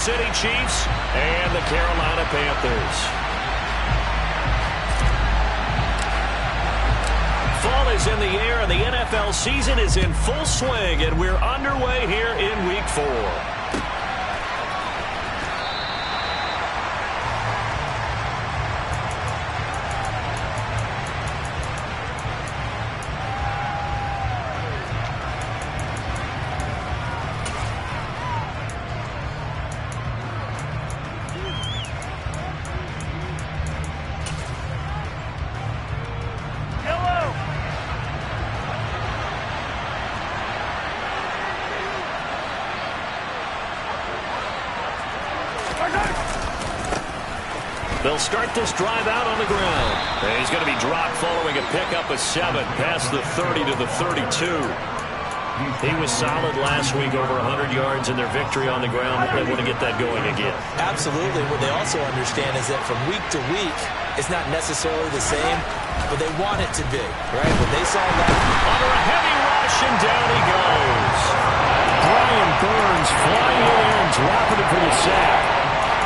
City Chiefs and the Carolina Panthers. Fall is in the air, and the NFL season is in full swing, and we're underway here in Week 4. They'll start this drive out on the ground. And he's going to be dropped following a pickup of 7 past the 30 to the 32. He was solid last week, over 100 yards in their victory on the ground. They want to get that going again. Absolutely. What they also understand is that from week to week, it's not necessarily the same, but they want it to be, right? When they saw that. Under a heavy rush, and down he goes. Brian Burns flying in there and dropping it for the sack.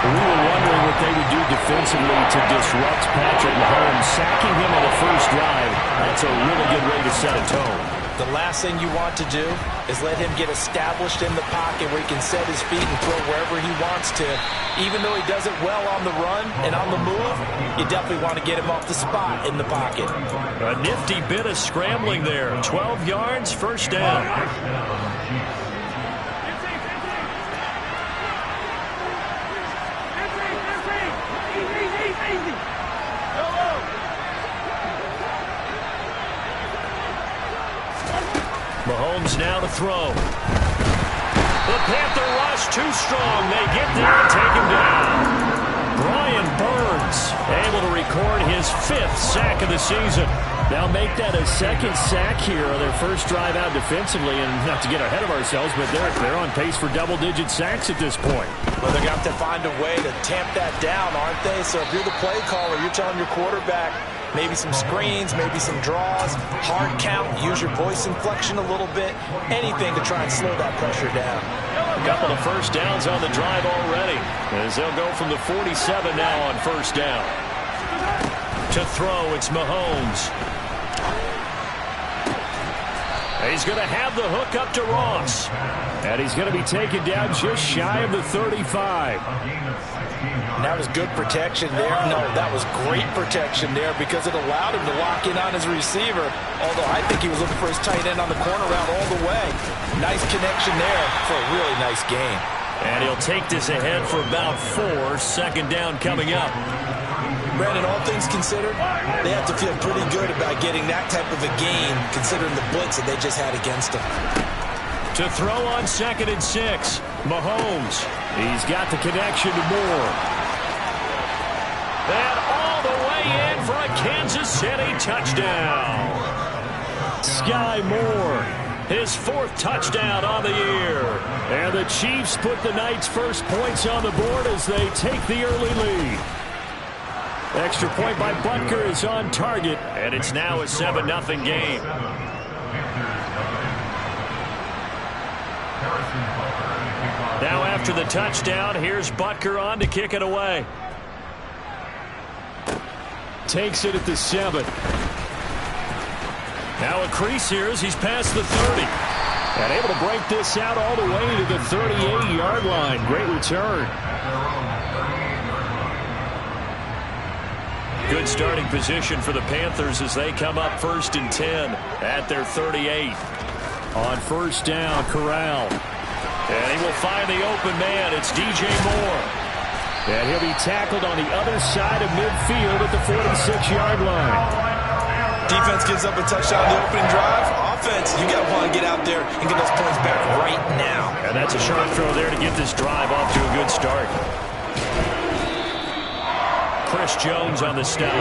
We were wondering what they would do defensively to disrupt Patrick Mahomes. Sacking him on the first drive, that's a really good way to set a tone. The last thing you want to do is let him get established in the pocket where he can set his feet and throw wherever he wants to. Even though he does it well on the run and on the move, you definitely want to get him off the spot in the pocket. A nifty bit of scrambling there. 12 yards, first down. Mahomes now to throw. The Panther rush too strong. They get there and take him down. Brian Burns able to record his 5th sack of the season. Now make that a 2nd sack here on their first drive out defensively. And not to get ahead of ourselves, but they're on pace for double-digit sacks at this point. Well, they're going to have to find a way to tamp that down, aren't they? So if you're the play caller, you're telling your quarterback, maybe some screens, maybe some draws, hard count, use your voice inflection a little bit, anything to try and slow that pressure down. A couple of first downs on the drive already, as they'll go from the 47 now on first down. To throw, it's Mahomes. He's going to have the hook up to Ross. And he's going to be taken down just shy of the 35. That was good protection there. No, that was great protection there because it allowed him to lock in on his receiver. Although I think he was looking for his tight end on the corner route all the way. Nice connection there for a really nice game. And he'll take this ahead for about 4. Second down coming up. Brandon, all things considered, they have to feel pretty good about getting that type of a gain considering the blitz that they just had against them. To throw on 2nd and 6, Mahomes. He's got the connection to Moore. And all the way in for a Kansas City touchdown. Sky Moore, his 4th touchdown on the year. And the Chiefs put the Knights' first points on the board as they take the early lead. Extra point by Butker is on target, and it's now a 7-0 game. Now after the touchdown, here's Butker on to kick it away. Takes it at the 7. Now a crease here as he's past the 30. And able to break this out all the way to the 38-yard line. Great return. Good starting position for the Panthers as they come up 1st and 10 at their 38. On first down, Corral. And he will find the open man. It's DJ Moore. And he'll be tackled on the other side of midfield at the 46-yard line. Defense gives up a touchdown on the opening drive. Offense, you got to want to get out there and get those points back right now. And that's a sharp throw there to get this drive off to a good start. Chris Jones on the stop.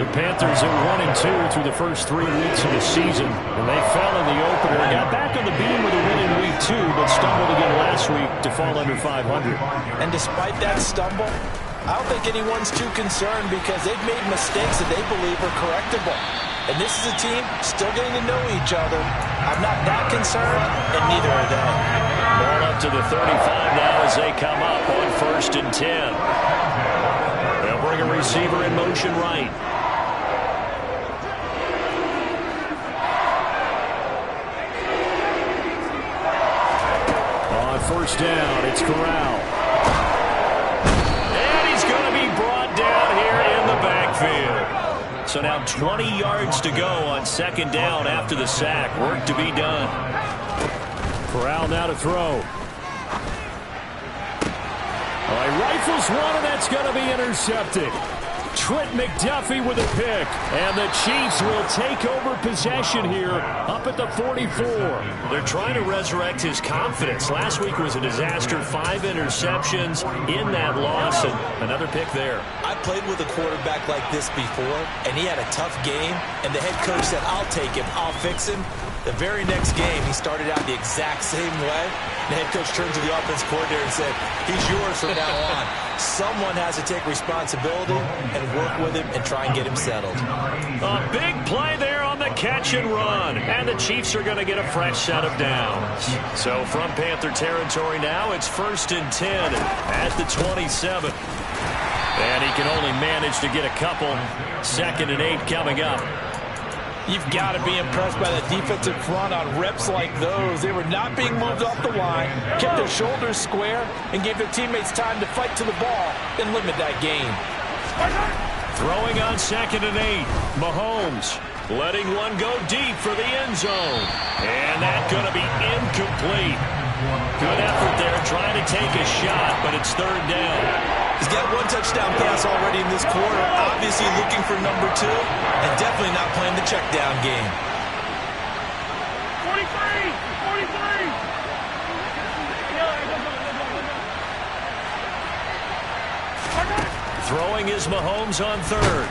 The Panthers are 1-2 through the first 3 weeks of the season, and they fell in the opener. Got back on the beam with a win in week 2, but stumbled again last week to fall under 500. And despite that stumble, I don't think anyone's too concerned because they've made mistakes that they believe are correctable. And this is a team still getting to know each other. I'm not that concerned, and neither are they. Ball up to the 35 now as they come up on 1st and 10. They'll bring a receiver in motion right. On 1st down, it's Corral. And he's going to be brought down here in the backfield. So now 20 yards to go on 2nd down after the sack. Work to be done. Corral now to throw. All right, rifles one, and that's going to be intercepted. Trent McDuffie with a pick. And the Chiefs will take over possession here up at the 44. They're trying to resurrect his confidence. Last week was a disaster. 5 interceptions in that loss, and another pick there. I played with a quarterback like this before, and he had a tough game, and the head coach said, I'll take him, I'll fix him. The very next game, he started out the exact same way. The head coach turned to the offense coordinator and said, he's yours from now on. Someone has to take responsibility and work with him and try and get him settled. A big play there on the catch and run. And the Chiefs are going to get a fresh set of downs. So from Panther territory now, it's 1st and 10 at the 27. And he can only manage to get a couple. 2nd and 8 coming up. You've got to be impressed by the defensive front on reps like those. They were not being moved off the line, kept their shoulders square, and gave their teammates time to fight to the ball and limit that gain. Throwing on 2nd and 8. Mahomes letting one go deep for the end zone. And that's going to be incomplete. Good effort there trying to take a shot, but it's 3rd down. He's got 1 touchdown pass already in this quarter, obviously looking for number 2, and definitely not playing the check down game. 43! Throwing is Mahomes on 3rd.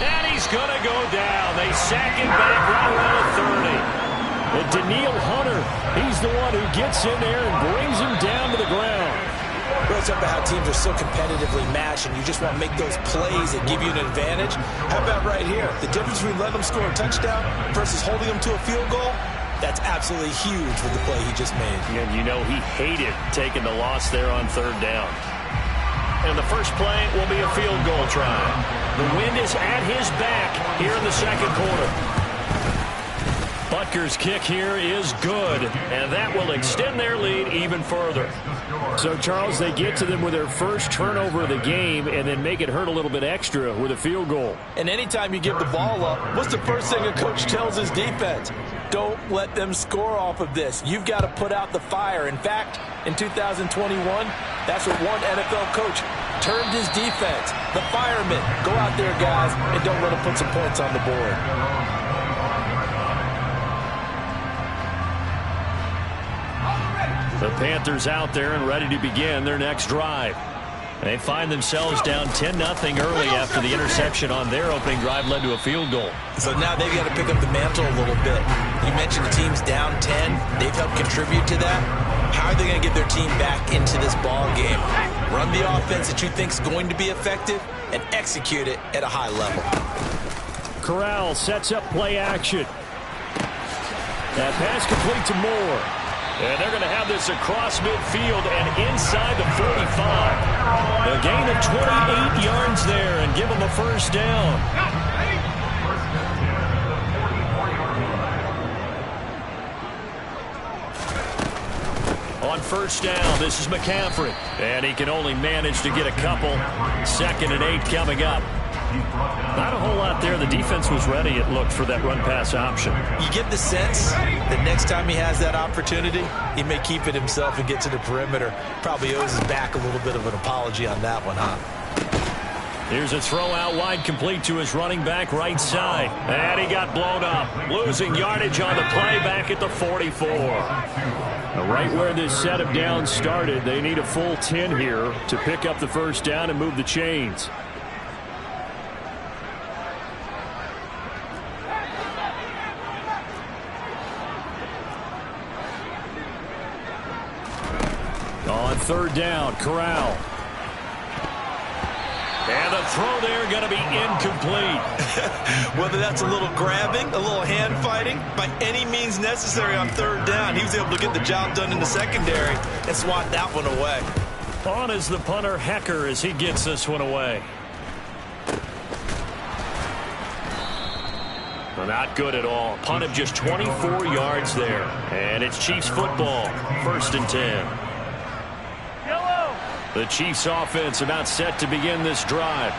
And he's going to go down. They sack him back right around the 30. And Daniil Hunter, he's the one who gets in there and brings him down to the ground. It's up how teams are so competitively matched, and you just want to make those plays that give you an advantage. How about right here? The difference between letting them score a touchdown versus holding them to a field goal, that's absolutely huge with the play he just made. And you know he hated taking the loss there on 3rd down. And the first play will be a field goal try. The wind is at his back here in the 2nd quarter. Butker's kick here is good, and that will extend their lead even further. So, Charles, they get to them with their first turnover of the game and then make it hurt a little bit extra with a field goal. And anytime you give the ball up, what's the first thing a coach tells his defense? Don't let them score off of this. You've got to put out the fire. In fact, in 2021, that's what one NFL coach termed his defense. The firemen. Go out there, guys, and don't let them put some points on the board. The Panthers out there and ready to begin their next drive. They find themselves down 10-0 early after the interception on their opening drive led to a field goal. So now they've got to pick up the mantle a little bit. You mentioned the team's down 10. They've helped contribute to that. How are they going to get their team back into this ball game? Run the offense that you think is going to be effective and execute it at a high level. Corral sets up play action. That pass complete to Moore. And they're going to have this across midfield and inside the 45. A gain of 28 yards there and give them a first down. On 1st down, this is McCaffrey. And he can only manage to get a couple. 2nd and 8 coming up. Not a whole lot there. The defense was ready, it looked, for that run-pass option. You get the sense that next time he has that opportunity, he may keep it himself and get to the perimeter. Probably owes his back a little bit of an apology on that one, huh? Here's a throw out wide, complete to his running back right side. And he got blown up. Losing yardage on the play back at the 44. Right where this set of downs started, they need a full 10 here to pick up the first down and move the chains. On 3rd down, Corral. And the throw there going to be incomplete. Whether that's a little grabbing, a little hand fighting, by any means necessary on third down, he was able to get the job done in the secondary and swat that one away. On is the punter, Hecker, as he gets this one away. Well, not good at all. Punt of just 24 yards there. And it's Chiefs football. 1st and 10. The Chiefs offense about set to begin this drive.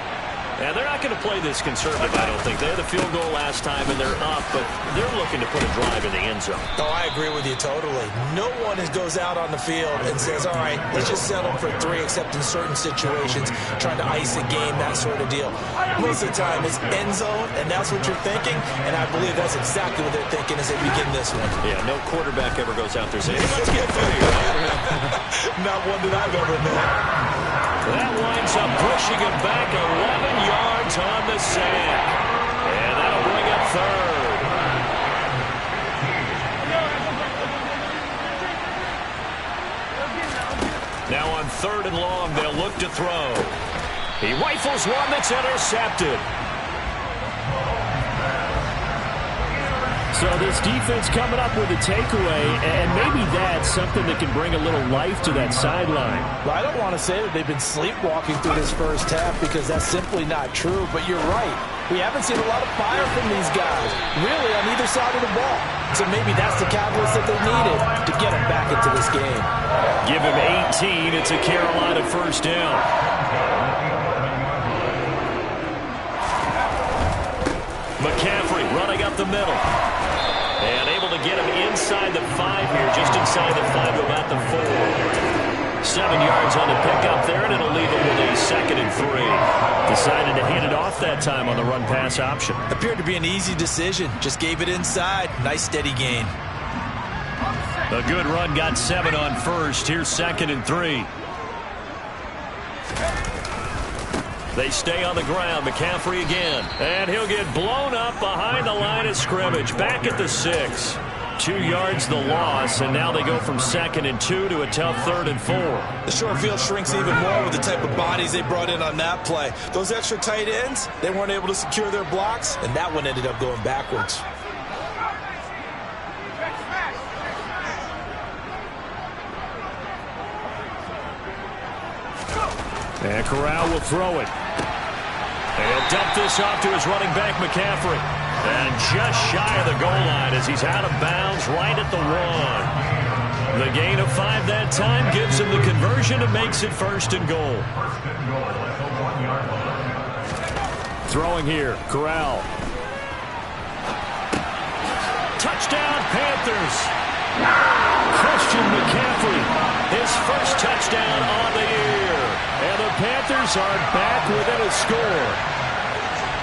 And they're not going to play this conservative, I don't think. They had the field goal last time, and they're up, but they're looking to put a drive in the end zone. Oh, I agree with you totally. No one goes out on the field and says, all right, let's just settle for 3, except in certain situations, trying to ice a game, that sort of deal. Most of the time, it's end zone, and that's what you're thinking, and I believe that's exactly what they're thinking as they begin this one. Yeah, no quarterback ever goes out there saying, let's get 3, right? Not one that I've ever met. That winds up pushing him back 11 yards on the sack. And that'll bring up 3rd. Now on 3rd and long, they'll look to throw. He rifles one that's intercepted. So this defense coming up with a takeaway, and maybe that's something that can bring a little life to that sideline. Well, I don't want to say that they've been sleepwalking through this first half because that's simply not true, but you're right. We haven't seen a lot of fire from these guys, really, on either side of the ball. So maybe that's the catalyst that they needed to get them back into this game. Give him 18. It's a Carolina 1st down. McCaffrey running up the middle. And able to get him inside the 5 here, just inside the 5 to about the 4. 7 yards on the pickup there, and it'll leave him with a 2nd and 3. Decided to hand it off that time on the run-pass option. Appeared to be an easy decision. Just gave it inside. Nice steady gain. A good run got 7 on 1st. Here's 2nd and 3. They stay on the ground. McCaffrey again. And he'll get blown up behind the line of scrimmage. Back at the 6. 2 yards the loss, and now they go from 2nd and 2 to a tough 3rd and 4. The short field shrinks even more with the type of bodies they brought in on that play. Those extra tight ends, they weren't able to secure their blocks, and that one ended up going backwards. And Corral will throw it. And he'll dump this off to his running back, McCaffrey. And just shy of the goal line as he's out of bounds right at the 1. The gain of 5 that time gives him the conversion and makes it 1st and goal. Throwing here, Corral. Touchdown, Panthers. Christian McCaffrey, his first touchdown on the year. And the Panthers are back within a score.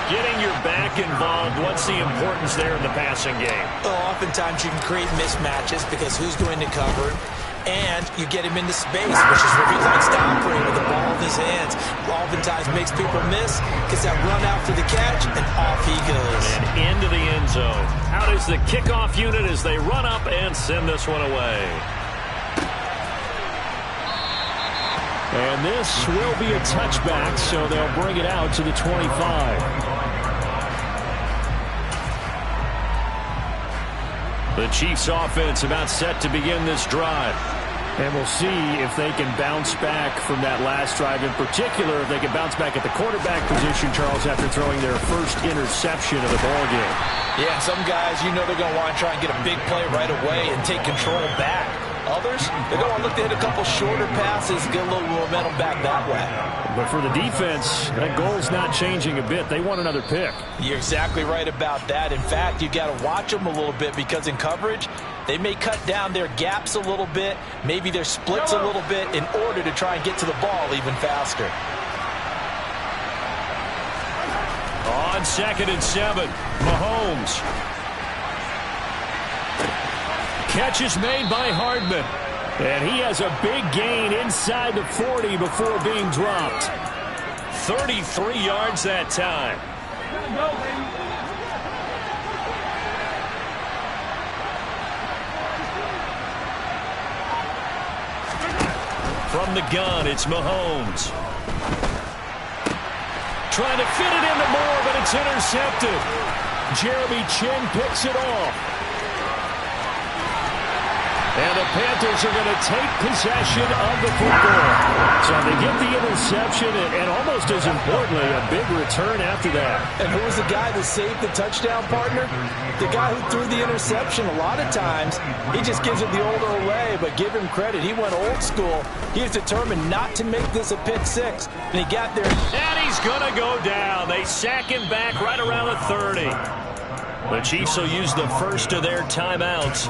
Getting your back involved, what's the importance there in the passing game? Well, oftentimes you can create mismatches because who's going to cover him? And you get him into space, which is where he likes to operate with the ball in his hands. Oftentimes makes people miss, gets that run after the catch, and off he goes. And into the end zone. Out is the kickoff unit as they run up and send this one away. And this will be a touchback, so they'll bring it out to the 25. The Chiefs offense about set to begin this drive. And we'll see if they can bounce back from that last drive. In particular, if they can bounce back at the quarterback position, Charles, after throwing their first interception of the ballgame. Yeah, some guys, you know they're going to want to try and get a big play right away and take control back. Others, they're going to look to hit a couple shorter passes, get a little momentum back that way. But for the defense, that goal's not changing a bit. They want another pick. You're exactly right about that. In fact, you got to watch them a little bit because in coverage, they may cut down their gaps a little bit, maybe their splits a little bit in order to try and get to the ball even faster. On 2nd and 7, Mahomes. Catch is made by Hardman. And he has a big gain inside the 40 before being dropped. 33 yards that time. From the gun, it's Mahomes. trying to fit it into Moore, but it's intercepted. Jeremy Chin picks it off. And the Panthers are going to take possession of the football. So they get the interception, and almost as importantly, a big return after that. And who was the guy that saved the touchdown, partner? The guy who threw the interception. A lot of times, he just gives it the older way, but give him credit. He went old school. He was determined not to make this a pick six, and he got there. And he's going to go down. They sack him back right around the 30. The Chiefs will use the first of their timeouts.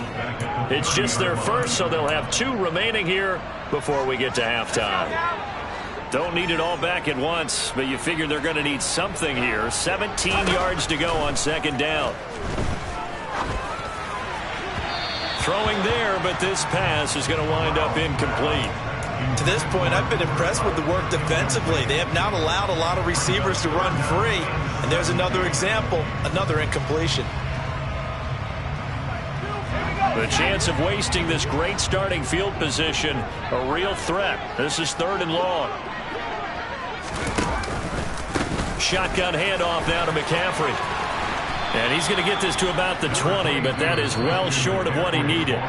It's just their first, so they'll have 2 remaining here before we get to halftime. Don't need it all back at once, but you figure they're going to need something here. 17 yards to go on second down. Throwing there, but this pass is going to wind up incomplete. To this point, I've been impressed with the work defensively. They have not allowed a lot of receivers to run free. And there's another example, another incompletion. The chance of wasting this great starting field position, a real threat. This is 3rd and long. Shotgun handoff now to McCaffrey. And he's going to get this to about the 20, but that is well short of what he needed.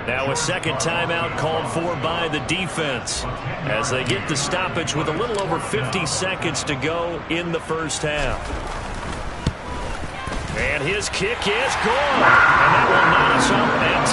Now a second timeout called for by the defense as they get the stoppage with a little over 50 seconds to go in the first half. And his kick is gone. And that will knot us up at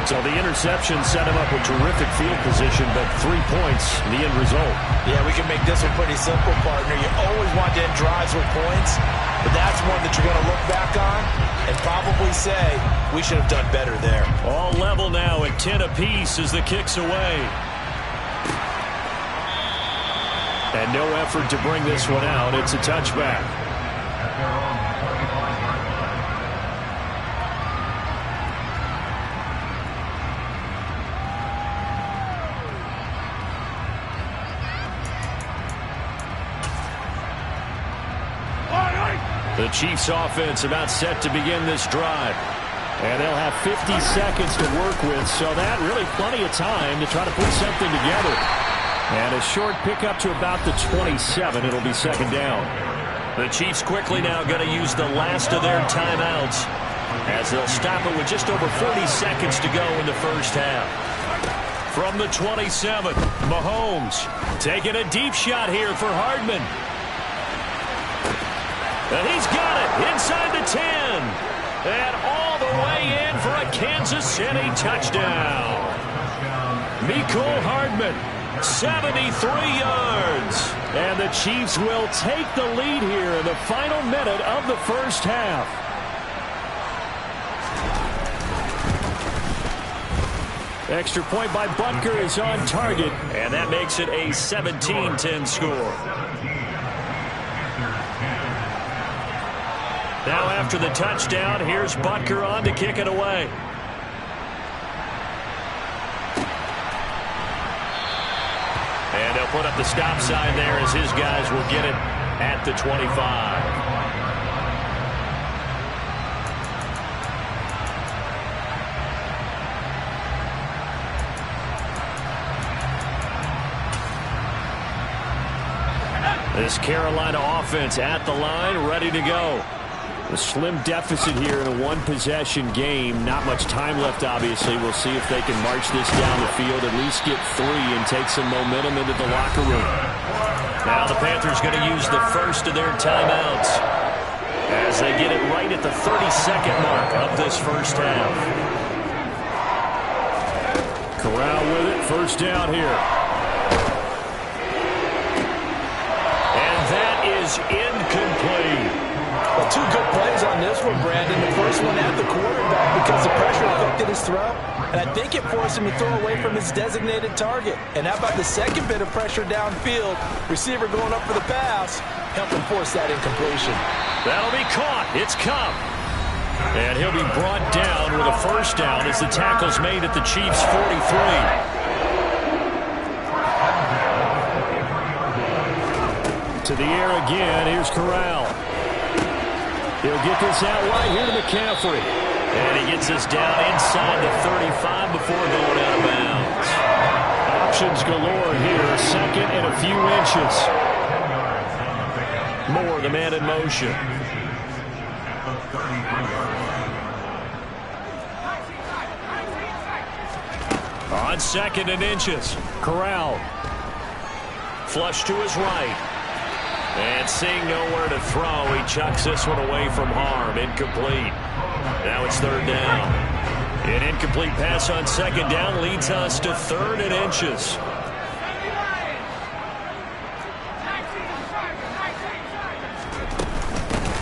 10. So the interception set him up with terrific field position, but 3 points, the end result. Yeah, we can make this one pretty simple, partner. You always want to end drives with points, but that's one that you're going to look back on and probably say, we should have done better there. All level now at 10 apiece as the kick's away. And no effort to bring this one out. It's a touchback. The Chiefs offense about set to begin this drive. And they'll have 50 seconds to work with, so that really plenty of time to try to put something together. And a short pickup to about the 27. It'll be second down. The Chiefs quickly now going to use the last of their timeouts as they'll stop it with just over 40 seconds to go in the first half. From the 27, Mahomes taking a deep shot here for Hardman. And he's got it inside the 10. And all the way in for a Kansas City touchdown. Mecole Hardman, 73 yards. And the Chiefs will take the lead here in the final minute of the first half. Extra point by Butker is on target. And that makes it a 17-10 score. Now after the touchdown, here's Butker on to kick it away. And they'll put up the stop sign there as his guys will get it at the 25. This Carolina offense at the line, ready to go. A slim deficit here in a one-possession game. Not much time left, obviously. We'll see if they can march this down the field, at least get 3 and take some momentum into the locker room. Now the Panthers going to use the first of their timeouts as they get it right at the 32nd mark of this first half. Corral with it, first down here. And that is incomplete. Well, 2 good plays on this one, Brandon. The first one at the quarterback because the pressure affected his throw, and I think it forced him to throw away from his designated target. And how about the second bit of pressure downfield? Receiver going up for the pass, helping force that incompletion. That'll be caught. It's Cup. And he'll be brought down with a first down as the tackle's made at the Chiefs' 43. To the air again. Here's Corral. He'll get this out right here to McCaffrey. And he gets this down inside the 35 before going out of bounds. Options galore here. Second and a few inches. Moore, the man in motion. On 2nd and inches, Corral. Flush to his right. And seeing nowhere to throw, he chucks this one away from harm. Incomplete. Now it's 3rd down. An incomplete pass on 2nd down leads us to 3rd and inches.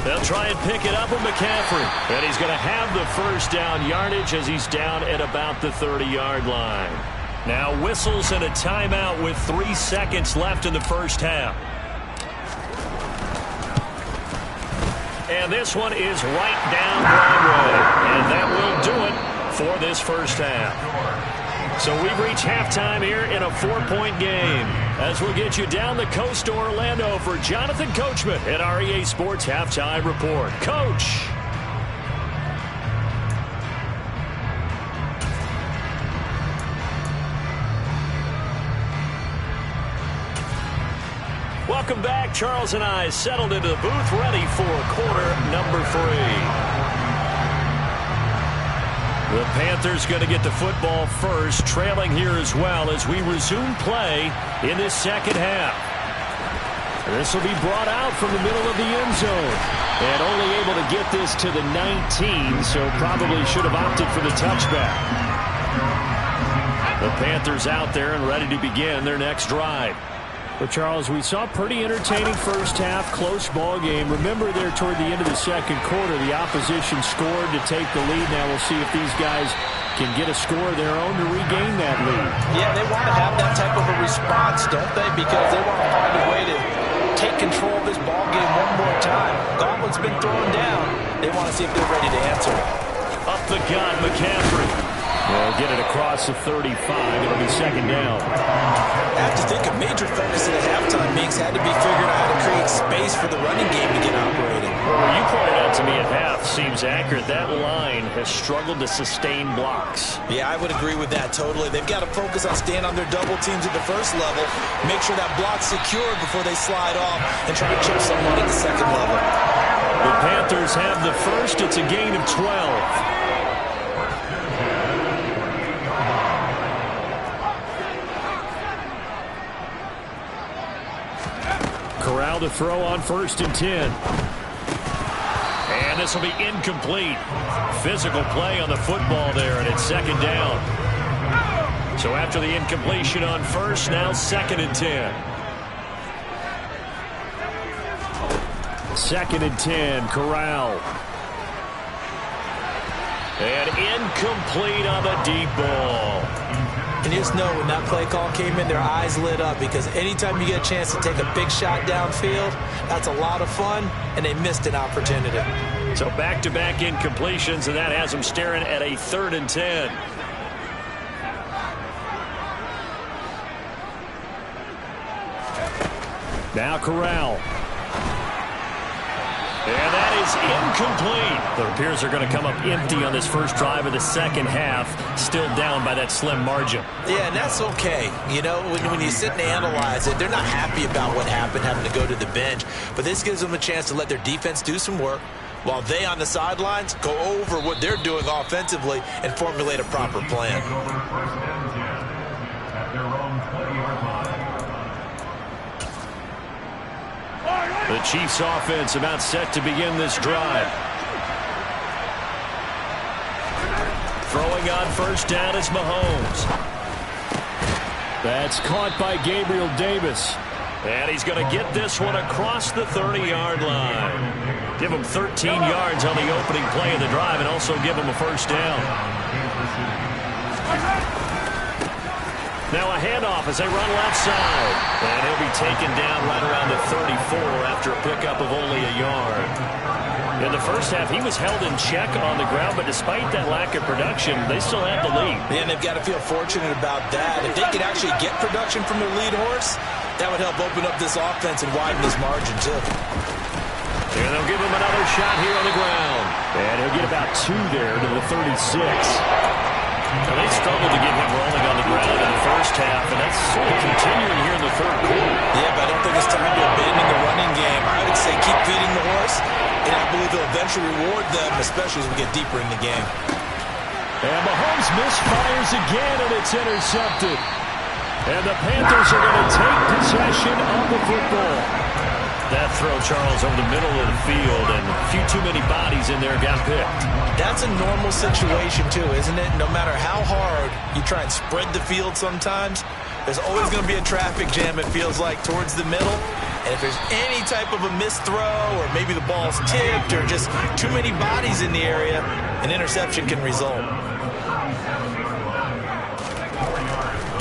They'll try and pick it up with McCaffrey. And he's going to have the 1st down yardage as he's down at about the 30-yard line. Now whistles and a timeout with 3 seconds left in the 1st half. And this one is right down Broadway. And that will do it for this 1st half. So we've reached halftime here in a 4-point game. As we'll get you down the coast to Orlando for Jonathan Coachman at our EA Sports Halftime Report. Coach. Welcome back. Charles and I settled into the booth ready for quarter number 3. The Panthers going to get the football first, trailing here as well as we resume play in this 2nd half. This will be brought out from the middle of the end zone. And only able to get this to the 19, so probably should have opted for the touchback. The Panthers out there and ready to begin their next drive. Well, Charles, we saw a pretty entertaining 1st half, close ball game. Remember there toward the end of the 2nd quarter, the opposition scored to take the lead. Now we'll see if these guys can get a score of their own to regain that lead. Yeah, they want to have that type of a response, don't they? Because they want to find a way to take control of this ball game one more time. Gauntlet's been thrown down. They want to see if they're ready to answer. Up the gun, McCaffrey. Well, get it across the 35. It'll be 2nd down. I have to think a major focus of the halftime mix had to be figuring out how to create space for the running game to get operating. Well, you pointed out to me at half seems accurate. That line has struggled to sustain blocks. Yeah, I would agree with that totally. They've got to focus on staying on their double teams at the 1st level, make sure that block's secured before they slide off, and try to chip someone at the 2nd level. The Panthers have the 1st. It's a gain of 12. Corral to throw on 1st and 10. And this will be incomplete. Physical play on the football there, and it's 2nd down. So after the incompletion on 1st, now 2nd and 10. 2nd and 10, Corral. And incomplete on the deep ball. And you just know when that play call came in, their eyes lit up because anytime you get a chance to take a big shot downfield, that's a lot of fun, and they missed an opportunity. So back-to-back incompletions, and that has them staring at a 3rd and 10. Now Corral. And that is incomplete. It appears they're going to come up empty on this 1st drive of the 2nd half, still down by that slim margin. Yeah, and that's okay. You know, when you sit and analyze it, they're not happy about what happened, having to go to the bench. But this gives them a chance to let their defense do some work while they on the sidelines go over what they're doing offensively and formulate a proper plan. The Chiefs offense about set to begin this drive. Throwing on 1st down is Mahomes. That's caught by Gabriel Davis. And he's going to get this one across the 30-yard line. Give him 13 yards on the opening play of the drive and also give him a 1st down. Now a handoff as they run left side. And he'll be taken down right around the 34 after a pickup of only a yard. In the 1st half, he was held in check on the ground, but despite that lack of production, they still have the lead. And they've got to feel fortunate about that. If they could actually get production from their lead horse, that would help open up this offense and widen this margin, too. And they'll give him another shot here on the ground. And he'll get about 2 there to the 36. Now, they struggled to get him rolling on the ground in the 1st half, and that's sort of continuing here in the 3rd quarter. Yeah, but I don't think it's time to abandon the running game. I would say keep especially as we get deeper in the game. And Mahomes misfires again, and it's intercepted. And the Panthers are going to take possession of the football. That throw, Charles, over the middle of the field, and a few too many bodies in there got picked. That's a normal situation, too, isn't it? No matter how hard you try and spread the field sometimes, there's always going to be a traffic jam, it feels like, towards the middle. And if there's any type of a missed throw, or maybe the ball's tipped, or just too many bodies in the area, an interception can result.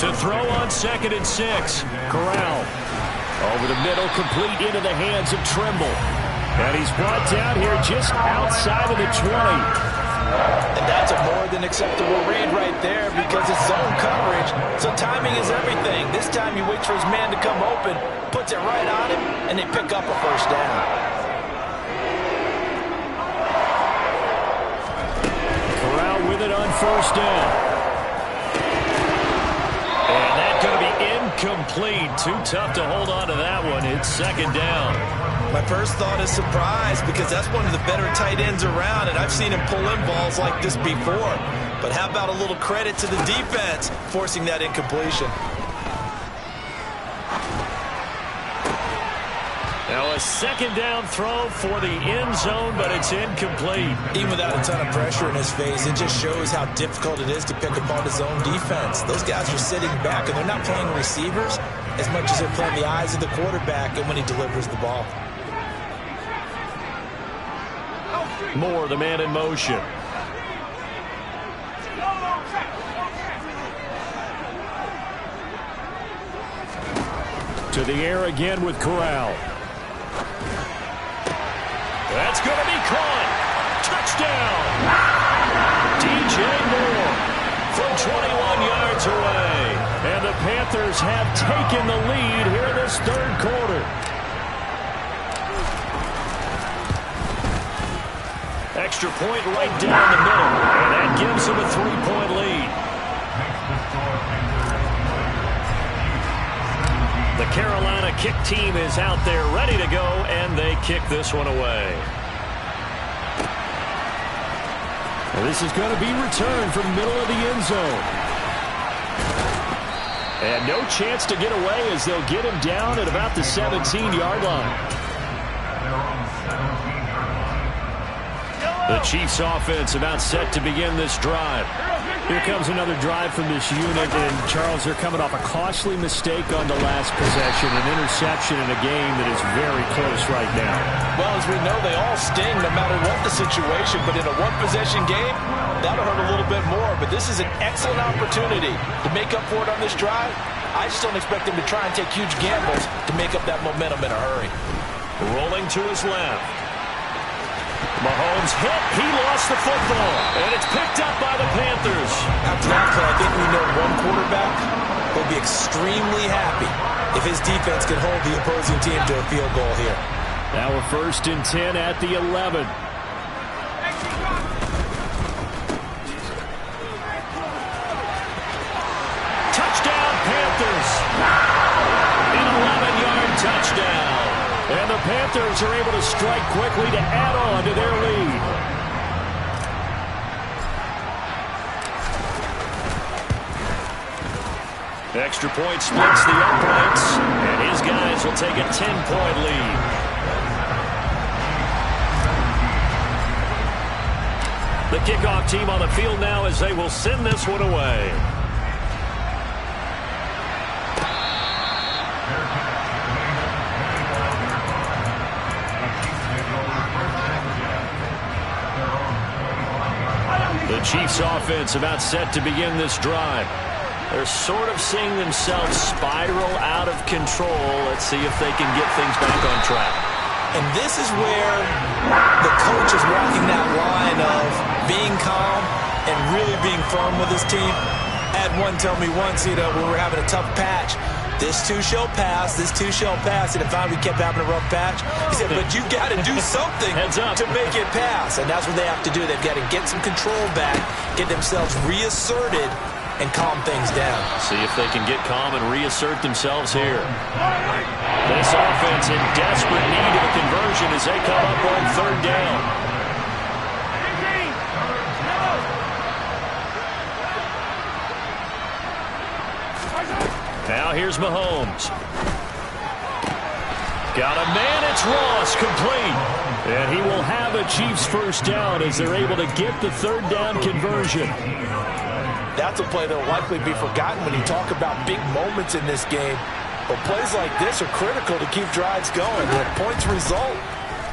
To throw on 2nd and 6. Corral. Over the middle, complete into the hands of Trimble. And he's brought down here just outside of the 20. And that's a more than acceptable read right there because it's zone coverage. So timing is everything. This time he waits for his man to come open, puts it right on him, and they pick up a first down. Corral with it on 1st down. And that's going to be incomplete. Too tough to hold on to that one. It's 2nd down. My first thought is surprise because that's one of the better tight ends around, and I've seen him pull in balls like this before. But how about a little credit to the defense forcing that incompletion? Now a 2nd down throw for the end zone, but it's incomplete. Even without a ton of pressure in his face, it just shows how difficult it is to pick apart his own defense. Those guys are sitting back, and they're not playing receivers as much as they're playing the eyes of the quarterback and when he delivers the ball. Moore, the man in motion. To the air again with Corral. That's going to be caught. Touchdown. DJ Moore from 21 yards away. And the Panthers have taken the lead here in this 3rd quarter. Extra point right down the middle. And that gives them a 3-point lead. The Carolina kick team is out there ready to go, and they kick this one away. Well, this is going to be returned from the middle of the end zone. And no chance to get away as they'll get him down at about the 17-yard line. The Chiefs offense about set to begin this drive. Here comes another drive from this unit, and Charles, they're coming off a costly mistake on the last possession, an interception in a game that is very close right now. Well, as we know, they all sting no matter what the situation, but in a one-possession game, that'll hurt a little bit more. But this is an excellent opportunity to make up for it on this drive. I just don't expect them to try and take huge gambles to make up that momentum in a hurry. Rolling to his left. Mahomes hit. He lost the football. And it's picked up by the Panthers. After that play, I think we know one quarterback will be extremely happy if his defense can hold the opposing team to a field goal here. Now a 1st and 10 at the 11. Touchdown, Panthers. An 11-yard touchdown. And the Panthers are able to strike quickly to add on to their lead. Extra point splits the uprights, and his guys will take a 10-point lead. The kickoff team on the field now as they will send this one away. The Chiefs offense about set to begin this drive. They're sort of seeing themselves spiral out of control. Let's see if they can get things back on track. And this is where the coach is walking that line of being calm and really being firm with his team. I had one tell me once, when we were having a tough patch, this too shall pass, this too shall pass. And if we kept having a rough patch, he said, but you got to do something to make it pass. And that's what they have to do. They've got to get some control back, get themselves reasserted, and calm things down. See if they can get calm and reassert themselves here. This offense in desperate need of a conversion as they come up on 3rd down. Now here's Mahomes. Got a man, it's Ross, complete. And he will have a Chiefs first down as they're able to get the third down conversion. That's a play that will likely be forgotten when you talk about big moments in this game. But plays like this are critical to keep drives going. And if points result,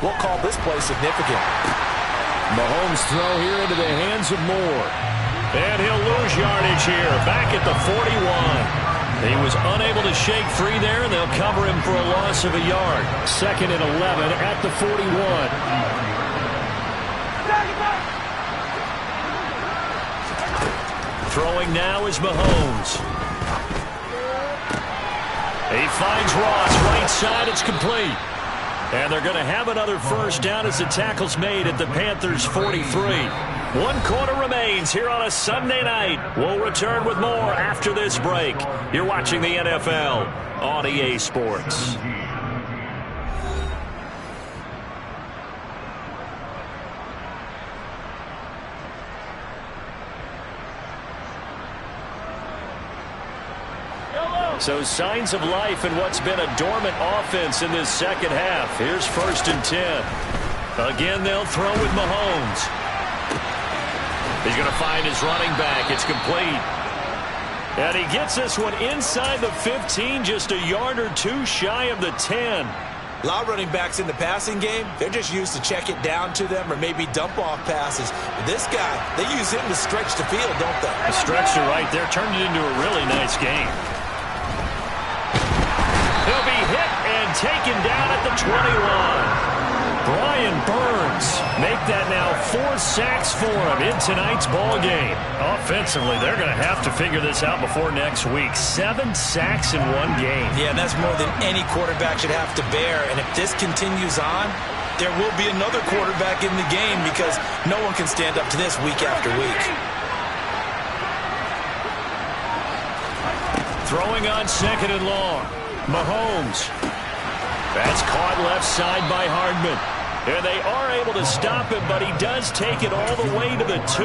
we'll call this play significant. Mahomes' throw here into the hands of Moore. And he'll lose yardage here, back at the 41. He was unable to shake free there, and they'll cover him for a loss of a yard. 2nd and 11 at the 41. Throwing now is Mahomes. He finds Ross, right side, it's complete. And they're going to have another first down as the tackle's made at the Panthers' 43. 1 quarter remains here on a Sunday night. We'll return with more after this break. You're watching the NFL on EA Sports. So signs of life in what's been a dormant offense in this second half. Here's 1st and 10. Again, they'll throw with Mahomes. He's going to find his running back. It's complete. And he gets this one inside the 15, just a yard or two shy of the 10. A lot of running backs in the passing game, they're just used to check it down to them or maybe dump off passes. But this guy, they use him to stretch the field, don't they? The stretcher right there turned it into a really nice game. He'll be hit and taken down at the 20 line. Brian Burns make that now 4 sacks for him in tonight's ball game. Offensively, they're going to have to figure this out before next week. 7 sacks in one game. Yeah, and that's more than any quarterback should have to bear. And if this continues on, there will be another quarterback in the game because no one can stand up to this week after week. Throwing on 2nd and long. Mahomes. That's caught left side by Hardman. And they are able to stop him, but he does take it all the way to the 2.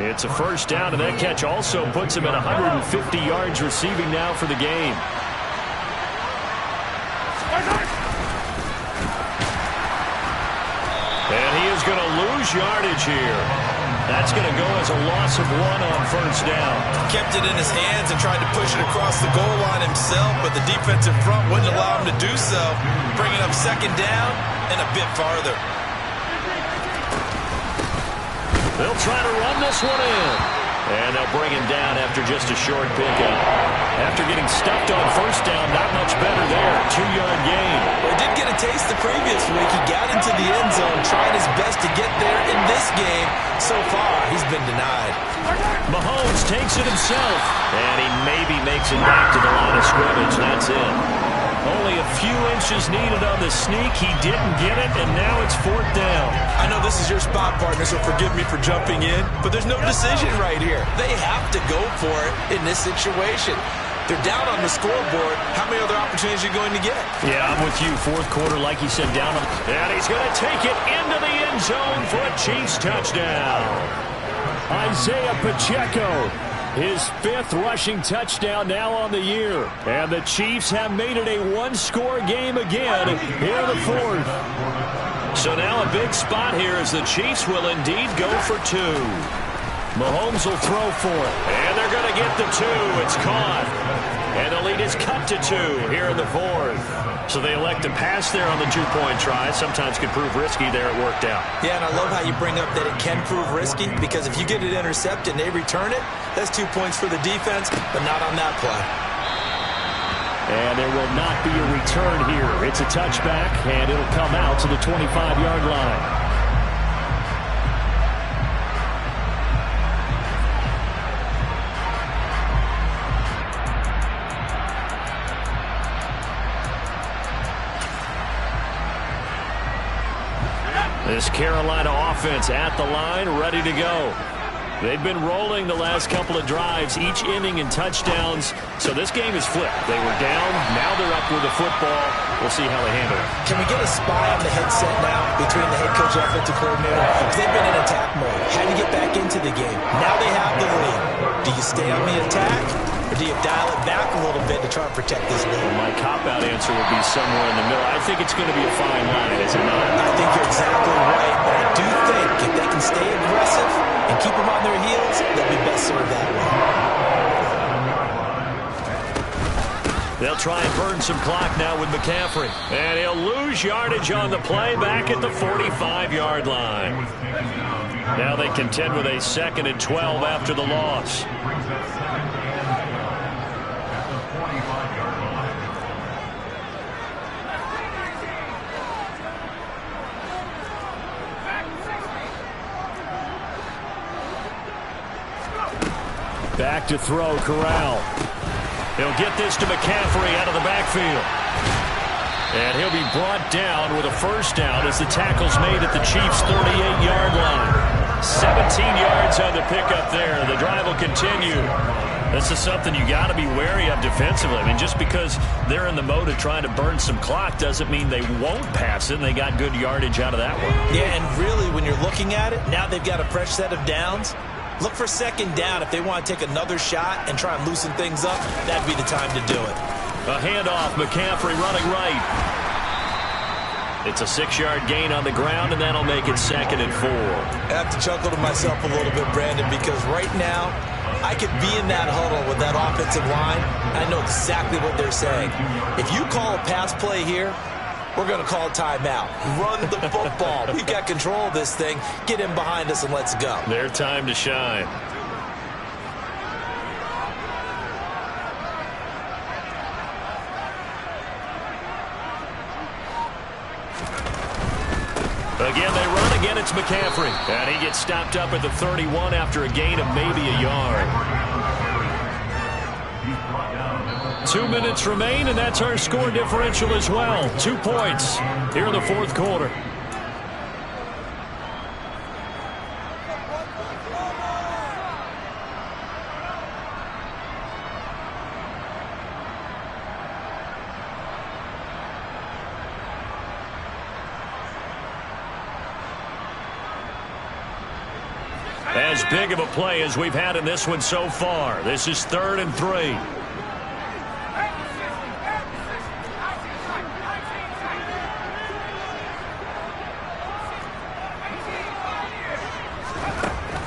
It's a first down, and that catch also puts him at 150 yards receiving now for the game. And he is going to lose yardage here. That's going to go as a loss of 1 on first down. Kept it in his hands and tried to push it across the goal line himself, but the defensive front wouldn't allow him to do so. Bringing up 2nd down and a bit farther. They'll try to run this one in. And they'll bring him down after just a short pickup. After getting stuffed on first down, not much better there. 2-yard gain. Well, he did get a taste the previous week. He got into the end zone, tried his best to get there in this game. So far, he's been denied. Mahomes takes it himself. And he maybe makes it back to the line of scrimmage. That's it. Only a few inches needed on the sneak. He didn't get it, and now it's 4th down. I know this is your spot, partner, so forgive me for jumping in, but there's no decision right here. They have to go for it in this situation. They're down on the scoreboard. How many other opportunities are you going to get? Yeah, I'm with you. 4th quarter, like you said, down. And he's going to take it into the end zone for a Chiefs touchdown. Isaiah Pacheco. His 5th rushing touchdown now on the year. And the Chiefs have made it a 1-score game again here in the 4th. So now a big spot here as the Chiefs will indeed go for 2. Mahomes will throw for it. And they're going to get the 2. It's caught. And the lead is cut to 2 here in the 4th. So they elect to pass there on the 2-point try. Sometimes can prove risky there. It worked out. Yeah, and I love how you bring up that it can prove risky because if you get it intercepted and they return it, that's 2 points for the defense, but not on that play. And there will not be a return here. It's a touchback, and it'll come out to the 25-yard line. This Carolina offense at the line, ready to go. They've been rolling the last couple of drives, each inning in touchdowns. So this game is flipped. They were down, now they're up with the football. We'll see how they handle it. Can we get a spy on the headset now between the head coach and offensive coordinator? They've been in attack mode. Had to get back into the game. Now they have the lead. Do you stay on the attack Or do you dial it back a little bit to try and protect this lead? Well, my cop-out answer would be somewhere in the middle. I think it's going to be a fine line, is it not? I think you're exactly right. But I do think if they can stay aggressive and keep them on their heels, they'll be best served that way. They'll try and burn some clock now with McCaffrey. And he'll lose yardage on the play back at the 45-yard line. Now they contend with a 2nd and 12 after the loss. Back to throw, Corral. He'll get this to McCaffrey out of the backfield. And he'll be brought down with a first down as the tackle's made at the Chiefs' 38-yard line. 17 yards on the pickup there. The drive will continue. This is something you got to be wary of defensively. I mean, just because they're in the mode of trying to burn some clock doesn't mean they won't pass it. They got good yardage out of that one. Yeah, and really, when you're looking at it, now they've got a fresh set of downs. Look for 2nd down. If they want to take another shot and try and loosen things up, that'd be the time to do it. A handoff, McCaffrey running right. It's a 6-yard gain on the ground, and that'll make it 2nd and 4. I have to chuckle to myself a little bit, Brandon, because right now, I could be in that huddle with that offensive line. I know exactly what they're saying. If you call a pass play here, we're going to call a timeout. Run the football. We've got control of this thing. Get in behind us and let's go. Their time to shine. Again, they run. Again, it's McCaffrey. And he gets stopped up at the 31 after a gain of maybe a yard. 2 minutes remain, and that's our score differential as well. 2 points here in the 4th quarter. As big of a play as we've had in this one so far. This is 3rd and 3.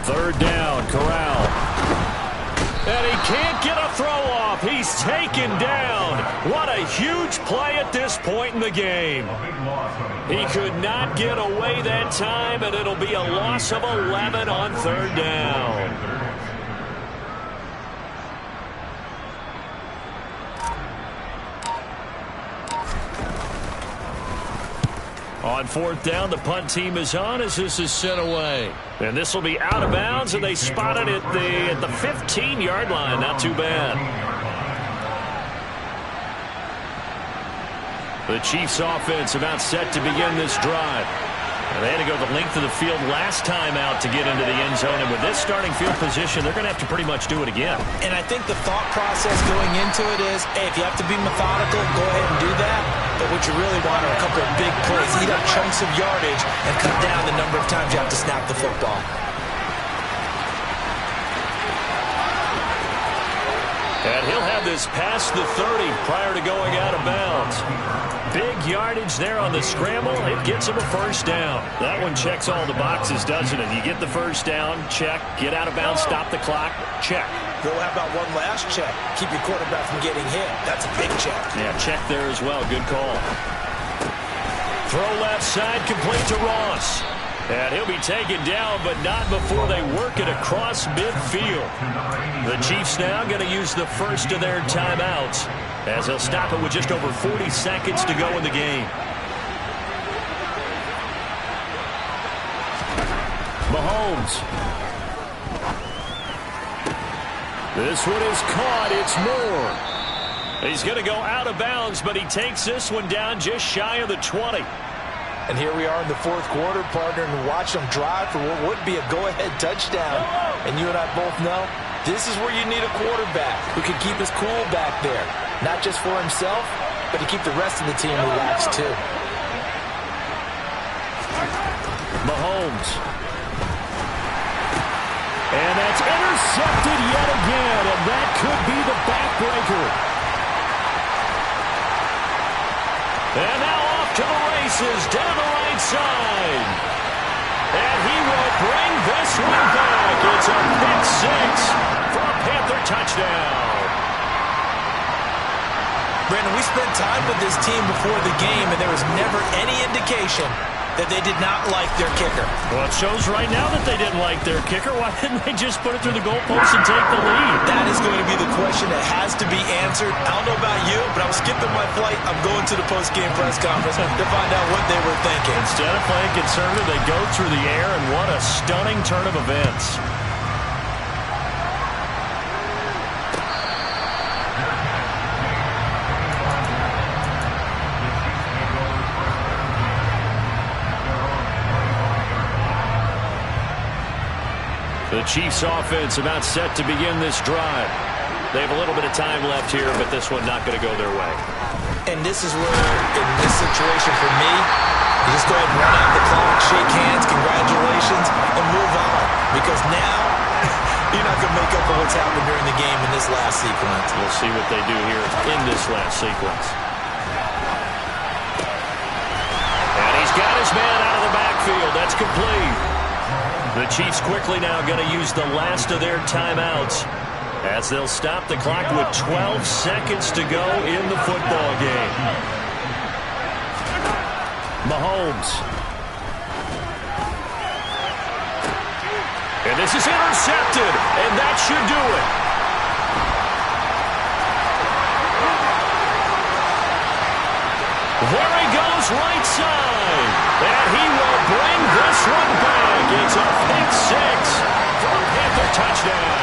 Third down, Corral. And he can't get a throw off. He's taken down. What a huge play at this point in the game. He could not get away that time, and it'll be a loss of 11 on 3rd down. On 4th down, the punt team is on as this is sent away. And this will be out of bounds, and they spot it at the 15-yard line. Not too bad. The Chiefs offense about set to begin this drive. And they had to go the length of the field last time out to get into the end zone. And with this starting field position, they're going to have to pretty much do it again. And I think the thought process going into it is, hey, if you have to be methodical, go ahead and do that. But what you really want are a couple of big plays. Eat up chunks of yardage and cut down the number of times you have to snap the football. And he'll have this past the 30 prior to going out of bounds. Big yardage there on the scramble. It gets him a first down. That one checks all the boxes, doesn't it? You get the first down, check. Get out of bounds, stop the clock, check. Go, how about one last check? Keep your quarterback from getting hit. That's a big check. Yeah, check there as well. Good call. Throw left side, complete to Ross. And he'll be taken down, but not before they work it across midfield. The Chiefs now going to use the first of their timeouts as they'll stop it with just over 40 seconds to go in the game. Mahomes. This one is caught. It's Moore. He's going to go out of bounds, but he takes this one down just shy of the 20. And here we are in the 4th quarter, partner, and watch them drive for what would be a go-ahead touchdown. And you and I both know this is where you need a quarterback who can keep his cool back there. Not just for himself, but to keep the rest of the team relaxed too. Mahomes. And that's intercepted yet again, and that could be the backbreaker. And now off to the races, down the right side. And he will bring this one back. It's a pick six for a Panther touchdown. Brandon, we spent time with this team before the game, and there was never any indication that they did not like their kicker. Well, it shows right now that they didn't like their kicker. Why didn't they just put it through the goalpost and take the lead? That is going to be the question that has to be answered. I don't know about you, but I'm skipping my flight. I'm going to the post-game press conference to find out what they were thinking. Instead of playing conservative, they go through the air, and what a stunning turn of events. The Chiefs offense about set to begin this drive. They have a little bit of time left here, but this one not going to go their way. And this is where, in this situation for me, you just go ahead and run out the clock, shake hands, congratulations, and move on. Because now, you're not going to make up for what's happened during the game in this last sequence. We'll see what they do here in this last sequence. And he's got his man out of the backfield. That's complete. The Chiefs quickly now going to use the last of their timeouts as they'll stop the clock with 12 seconds to go in the football game. Mahomes. And this is intercepted, and that should do it. There he goes, right side. And he will bring this one back. It's a pick six for a Panther touchdown.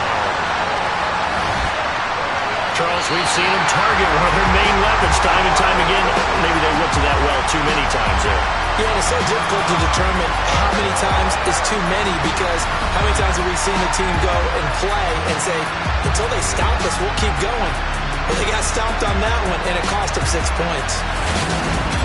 Charles, we've seen him target one of their main weapons time and time again. Maybe they looked to that well too many times there. Yeah, and it's so difficult to determine how many times is too many, because how many times have we seen the team go and play and say, until they stop us, we'll keep going. Well, they got stomped on that one, and it cost them 6 points.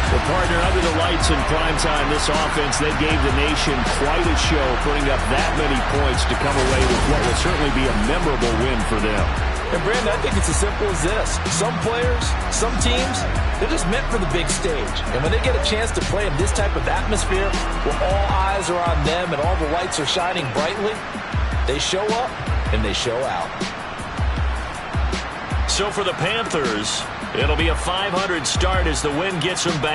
Well, partner, under the lights in primetime, this offense, they gave the nation quite a show, putting up that many points to come away with what will certainly be a memorable win for them. And, Brandon, I think it's as simple as this. Some players, some teams, they're just meant for the big stage. And when they get a chance to play in this type of atmosphere where all eyes are on them and all the lights are shining brightly, they show up and they show out. So for the Panthers, it'll be a 500 start as the win gets them back.